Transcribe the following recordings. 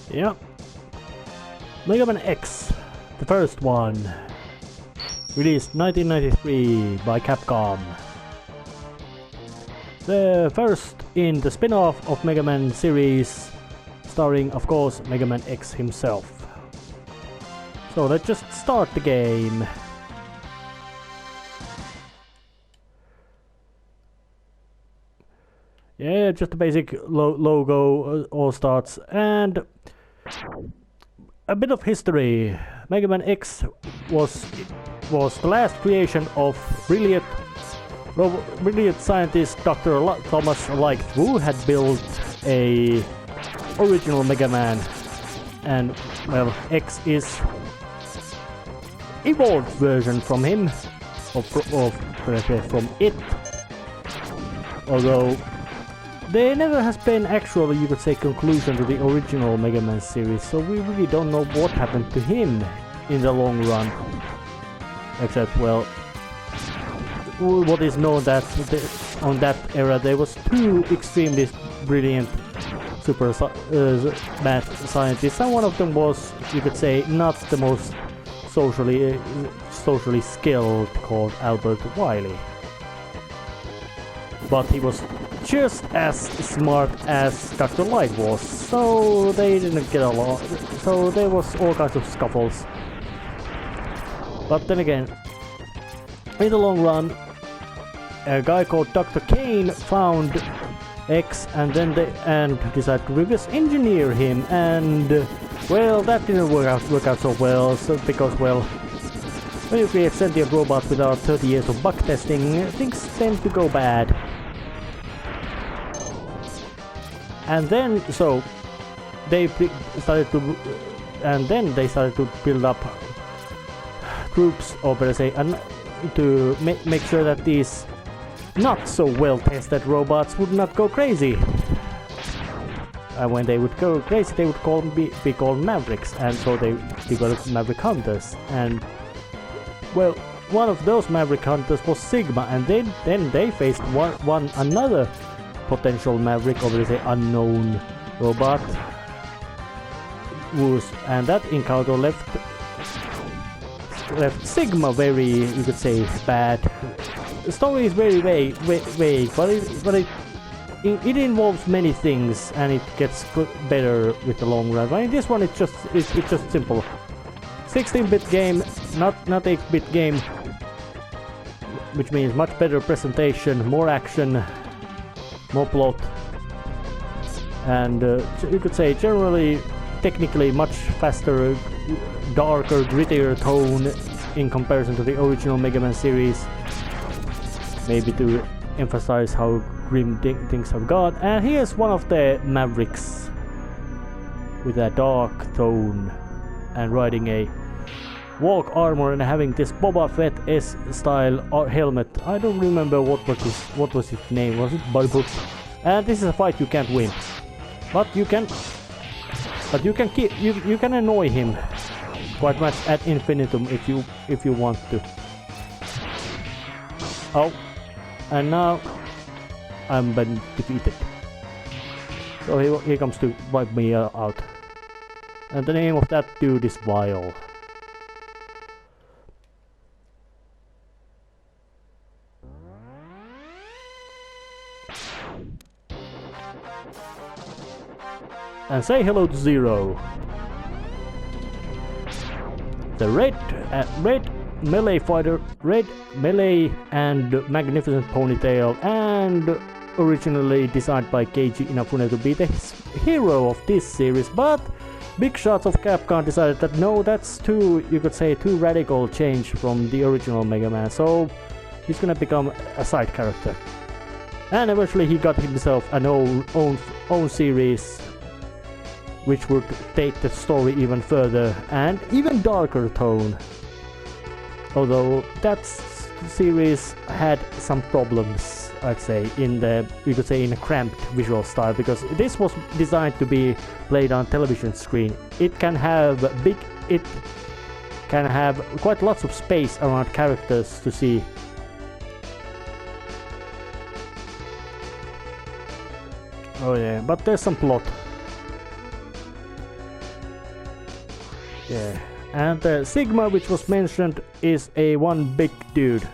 Yeah. Megaman X, the first one. Released 1993 by Capcom. The first in the spin-off of Megaman series, starring of course Megaman X himself. So let's just start the game. Yeah, just the basic logo all starts, and a bit of history. Megaman X was the last creation of brilliant scientist Dr. Thomas Light, who had built a original Megaman, and well, X is evolved version from him, from it. Although there never has been actually, you could say, conclusion to the original Mega Man series, so we really don't know what happened to him in the long run. Except, well, what is known that on that era there was two extremely brilliant super math scientists, and one of them was, you could say, not the most socially skilled, called Albert Wiley. But he was just as smart as Dr. Light was, so they didn't get along, so there was all kinds of scuffles. But then again, in the long run, a guy called Dr. Kane found X and then decided to reverse engineer him, and well, that didn't work out so well, because well, when you create sentient robots without 30 years of bug testing, things tend to go bad. And then, so they started to build up troops, or better say, to make sure that these not so well tested robots would not go crazy. And when they would go crazy, they would be called mavericks, and so they developed maverick hunters. And well, one of those maverick hunters was Sigma, and then they faced another potential maverick, or let's say unknown robot, and that encounter left Sigma very, you could say, bad. The story is very vague, but it involves many things, and it gets better with the long run. But in this one, it's just simple. 16-bit game, not 8-bit game, which means much better presentation, more action, more plot, and you could say generally, technically much faster, darker, grittier tone in comparison to the original Mega Man series. Maybe to emphasize how grim things have got. And here's one of the mavericks with a dark tone and riding a walk armor and having this Boba Fett S-style helmet. I don't remember what was his name. Was it Buddy? And this is a fight you can't win, but you can annoy him quite much ad infinitum if you want to. Oh, and now I'm been defeated. So he comes to wipe me out. And the name of that dude is Vile. And say hello to Zero. The red melee fighter, red melee and magnificent ponytail, and originally designed by Keiji Inafune to be the hero of this series, but Big Shots of Capcom decided that no, that's too, you could say, too radical change from the original Mega Man, so he's gonna become a side character. And eventually he got himself an own series, which would take the story even further and even darker tone. Although that series had some problems, I'd say, in the, you could say, in a cramped visual style, because this was designed to be played on television screen. It can have quite lots of space around characters to see. Oh yeah, but there's some plot. Yeah, and Sigma, which was mentioned, is a one big dude.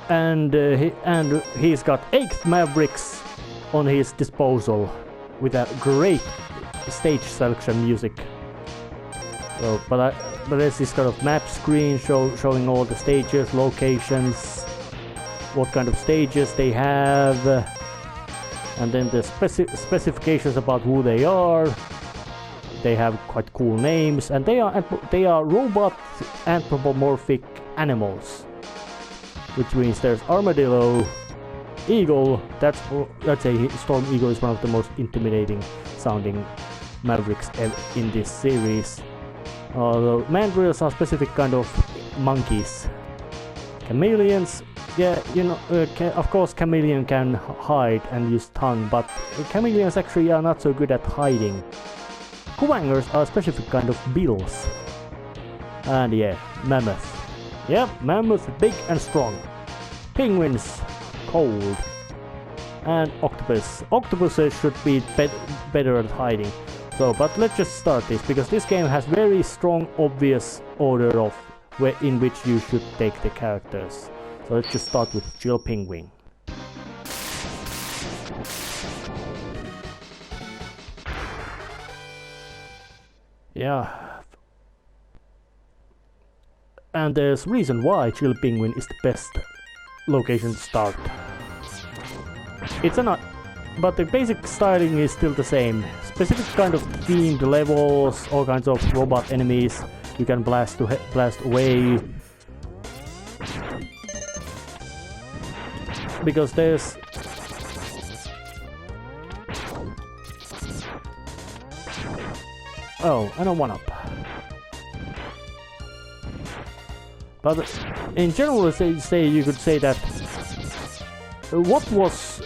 And he's got 8 mavericks on his disposal with a great stage selection music. So, but there's this kind of map screen showing all the stages, locations, what kind of stages they have. And then the specifications about who they are. They have quite cool names, and they are robot anthropomorphic animals, which means there's armadillo, eagle. That's a Storm Eagle is one of the most intimidating sounding mavericks in this series. Although mandrills are specific kind of monkeys. Chameleons. Yeah, you know, of course chameleon can hide and use tongue, but chameleons actually are not so good at hiding. Kuwangers are a specific kind of beetles. And yeah, mammoth. Yep, mammoth, big and strong. Penguins, cold. And octopus. Octopuses should be better at hiding. So, but let's just start this, because this game has very strong, obvious order of in which you should take the characters. So let's just start with Jill Penguin. Yeah. And there's reason why Jill Penguin is the best location to start. It's not, but the basic styling is still the same. Specific kind of themed levels, all kinds of robot enemies you can blast away. Because there's and a 1-up. But in general, you could say that what was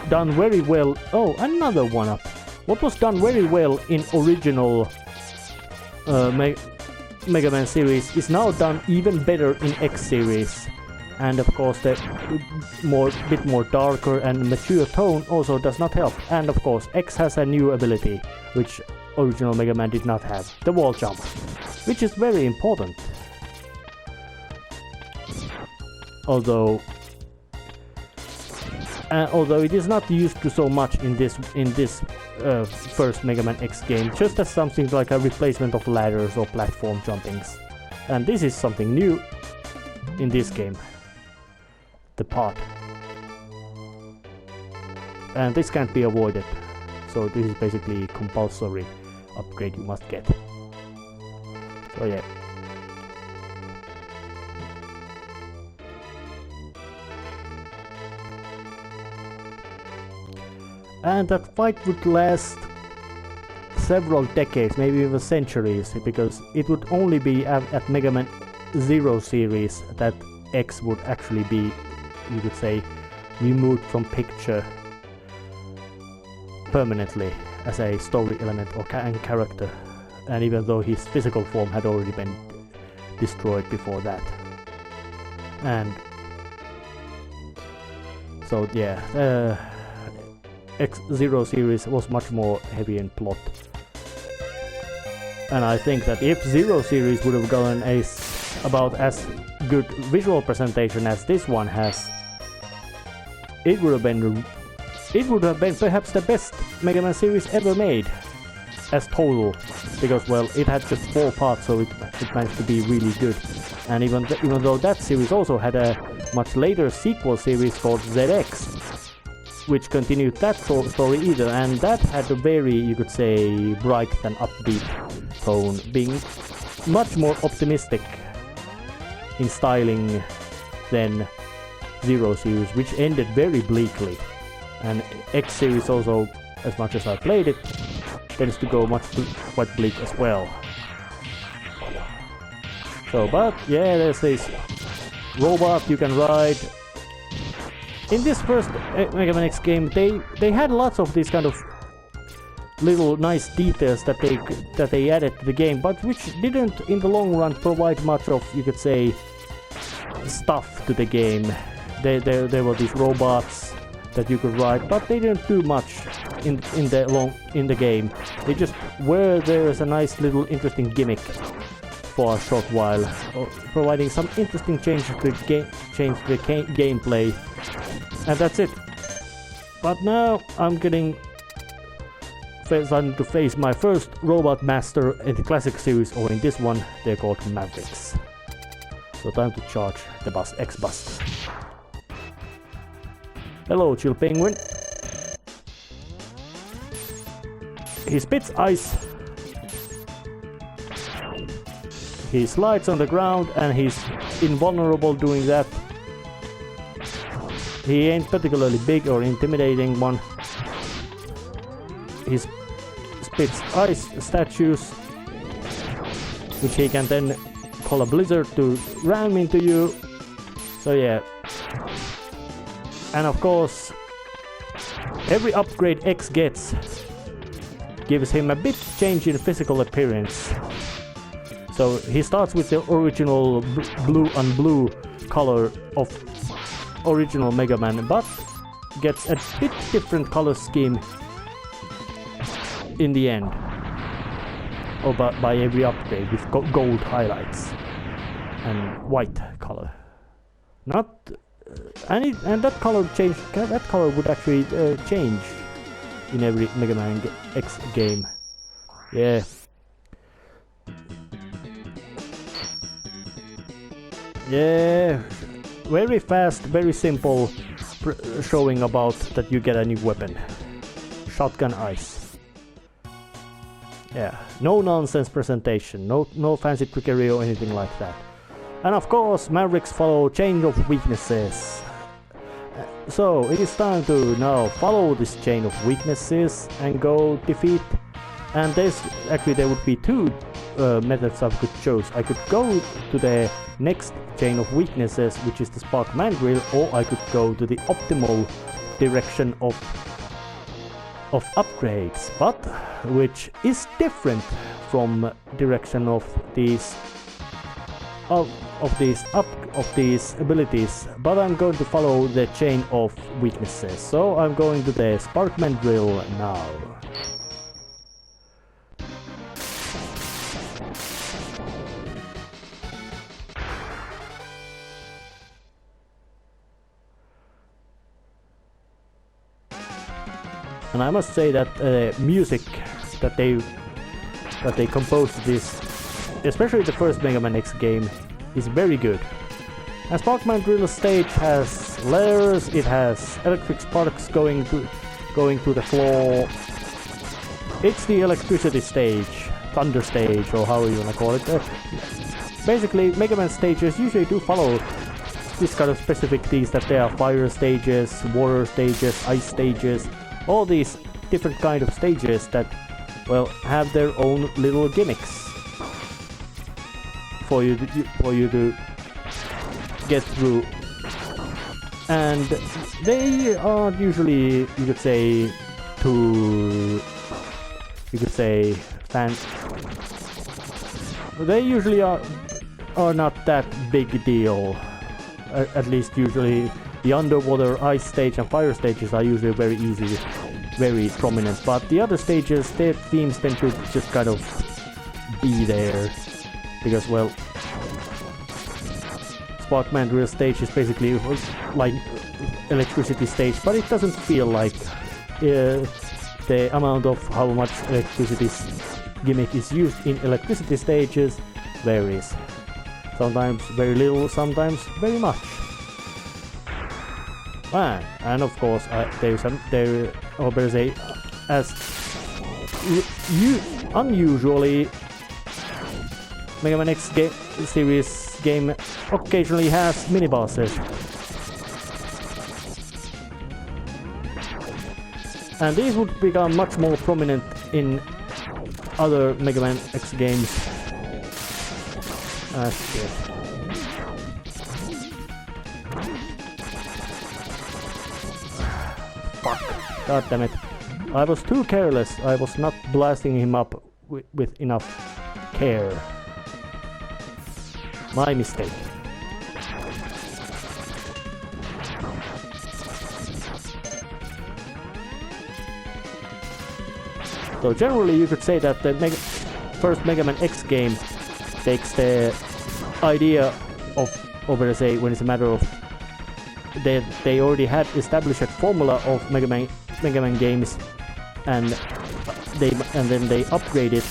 done very well. Oh, another 1-up. What was done very well in original Mega Man series is now done even better in X series. And of course the bit more darker and mature tone also does not help. And of course X has a new ability which original Mega Man did not have, the wall jump, which is very important. Although it is not used to so much in this first Mega Man X game, just as something like a replacement of ladders or platform jumpings. And this is something new in this game. The pot. And this can't be avoided. So this is basically compulsory upgrade you must get. So yeah. And that fight would last several decades, maybe even centuries, because it would only be at Mega Man Zero series that X would actually be, you could say, removed from picture permanently as a story element or character, and even though his physical form had already been destroyed before that. And so yeah, X-Zero series was much more heavy in plot. And I think that if Zero series would have gotten about as good visual presentation as this one has, it would have been perhaps the best Mega Man series ever made as total, because well, it had just 4 parts, so it managed to be really good. And even though that series also had a much later sequel series called ZX, which continued that story either, and that had a very, you could say, bright and upbeat tone, being much more optimistic in styling than Zero series, which ended very bleakly. And X series also, as much as I played it, tends to go quite bleak as well. So, but yeah, there's this robot you can ride. In this first Mega Man X game, they had lots of these kind of little nice details that they added to the game, but which didn't in the long run provide much of, you could say, stuff to the game. There were these robots that you could ride, but they didn't do much in the game. They just were there as a nice little interesting gimmick for a short while, providing some interesting change to the gameplay, and that's it. But now I'm starting to face my first robot master in the classic series, or in this one they're called Mavericks. So time to charge the X-Bust. Hello, Chill Penguin. He spits ice. He slides on the ground and he's invulnerable doing that. He ain't particularly big or intimidating one. He spits ice statues, which he can then call a blizzard to ram into you. So yeah. And of course, every upgrade X gets gives him a bit change in physical appearance. So he starts with the original blue and blue color of original Mega Man, but gets a bit different color scheme in the end. Or by every upgrade with gold highlights and white color. Not and that color change. That color would actually change in every Mega Man X game. Yeah. Yeah. Very fast, very simple showing about that you get a new weapon. Shotgun ice. Yeah. No nonsense presentation. No fancy trickery or anything like that. And of course, Mavericks follow chain of weaknesses. So it is time to now follow this chain of weaknesses and go defeat. And there would be 2 methods I could choose. I could go to the next chain of weaknesses, which is the Spark Mandrill, or I could go to the optimal direction of upgrades, but which is different from direction of these abilities, but I'm going to follow the chain of weaknesses. So I'm going to the Spark Mandrill now. And I must say that music that they composed this, especially the first Mega Man X game, is very good. And Sparkman Drill stage has layers, it has electric sparks going to the floor. It's the electricity stage, thunder stage, or however you wanna call it. Basically, Mega Man stages usually do follow this kind of specific things, that there are fire stages, water stages, ice stages, all these different kind of stages that, well, have their own little gimmicks for you to get through, and they are usually, you could say they usually are not that big deal. At least usually the underwater ice stage and fire stages are usually very easy very prominent, but the other stages, their themes tend to just kind of be there, because well, Sparkman Real Stage is basically like electricity stage, but it doesn't feel like the amount of how much electricity gimmick is used in electricity stages varies. Sometimes very little, sometimes very much. And of course, there's a as unusually Mega Man X series game occasionally has mini bosses. And these would become much more prominent in other Mega Man X games. Shit. Fuck. God damn it. I was too careless. I was not blasting him up with enough care. My mistake. So generally you could say that the first Mega Man X game takes the idea of say when it's a matter of they already had established a formula of Mega Man games, and then they upgrade it.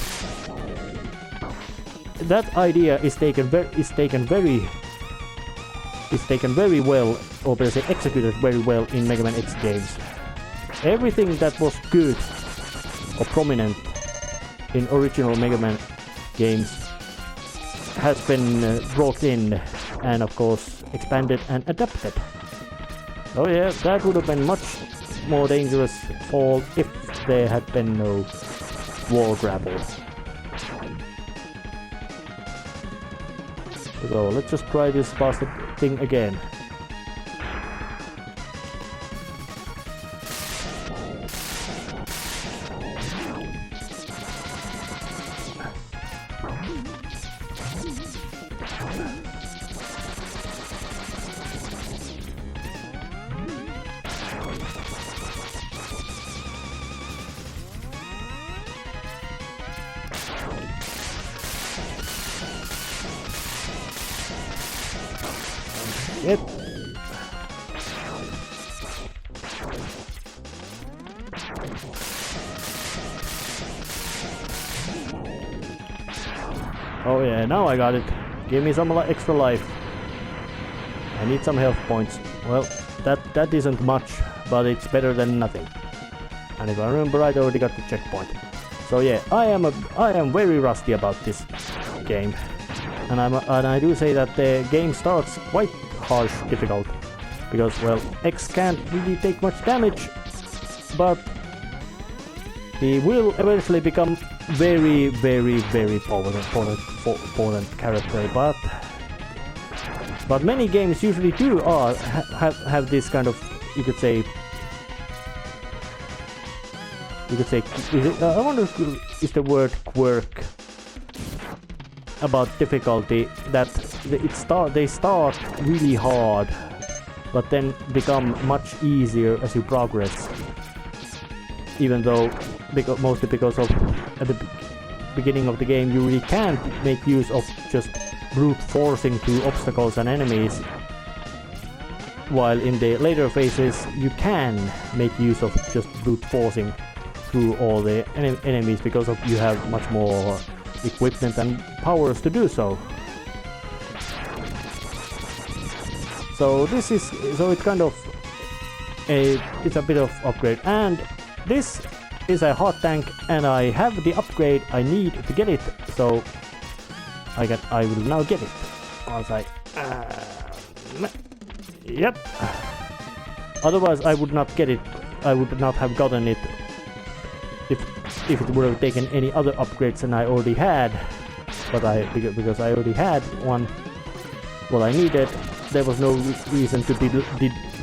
That idea is taken very well, or say executed very well in Mega Man X games. Everything that was good or prominent in original Mega Man games has been brought in and of course expanded and adapted. Oh yeah, that would have been much more dangerous fall if there had been no wall grapple. So let's just try this bastard thing again. Yep. Oh yeah, now I got it. Give me some extra life. I need some health points. Well, that isn't much, but it's better than nothing. And if I remember right, I already got the checkpoint. So yeah, I am very rusty about this game. And I do say that the game starts quite harsh, difficult, because well, X can't really take much damage, but he will eventually become very important character. But many games usually do have this kind of, you could say, I wonder if the word quirk about difficulty, that they start really hard but then become much easier as you progress, even though mostly because of at the beginning of the game you really can't make use of just brute forcing through obstacles and enemies, while in the later phases you can make use of just brute forcing through all the enemies because of you have much more equipment and powers to do so. So it's kind of it's a bit of upgrade, and this is a hot tank, and I have the upgrade I need to get it, so I will now get it once yep. Otherwise I would not get it. I would not have gotten it if it would have taken any other upgrades than I already had, but because I already had one what I needed, there was no reason to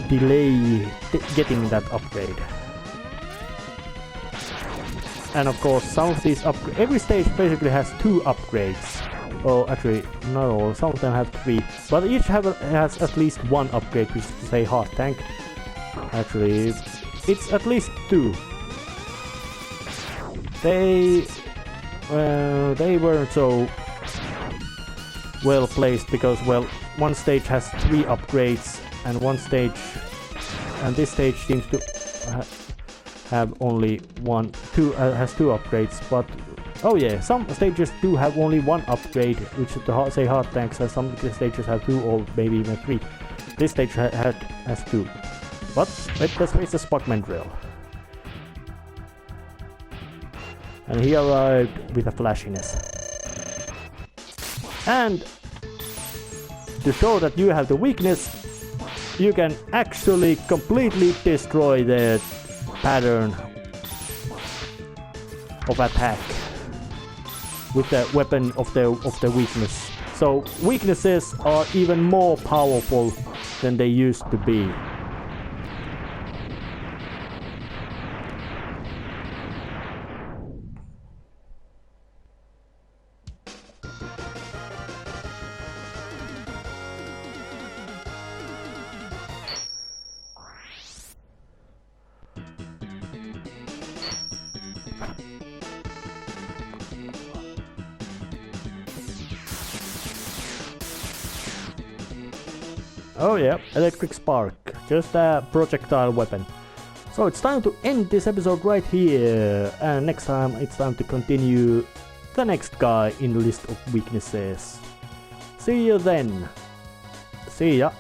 delay getting that upgrade. And of course, some of these every stage basically has 2 upgrades. Oh, actually, no, some of them have 3, but each has at least 1 upgrade, which is to say hot tank. Actually, it's at least 2. they weren't so well placed because, well, one stage has 3 upgrades and this stage seems to have only has 2 upgrades, but oh yeah, some stages do have only 1 upgrade, which is the say hard tanks, and some stages have 2 or maybe even 3. This stage has 2. But let's face the Spotman drill. And he arrived with a flashiness. And to show that you have the weakness, you can actually completely destroy the pattern of attack with the weapon of the weakness. So weaknesses are even more powerful than they used to be. Oh yeah, electric spark, just a projectile weapon. So it's time to end this episode right here, and next time it's time to continue the next guy in the list of weaknesses. See you then. See ya.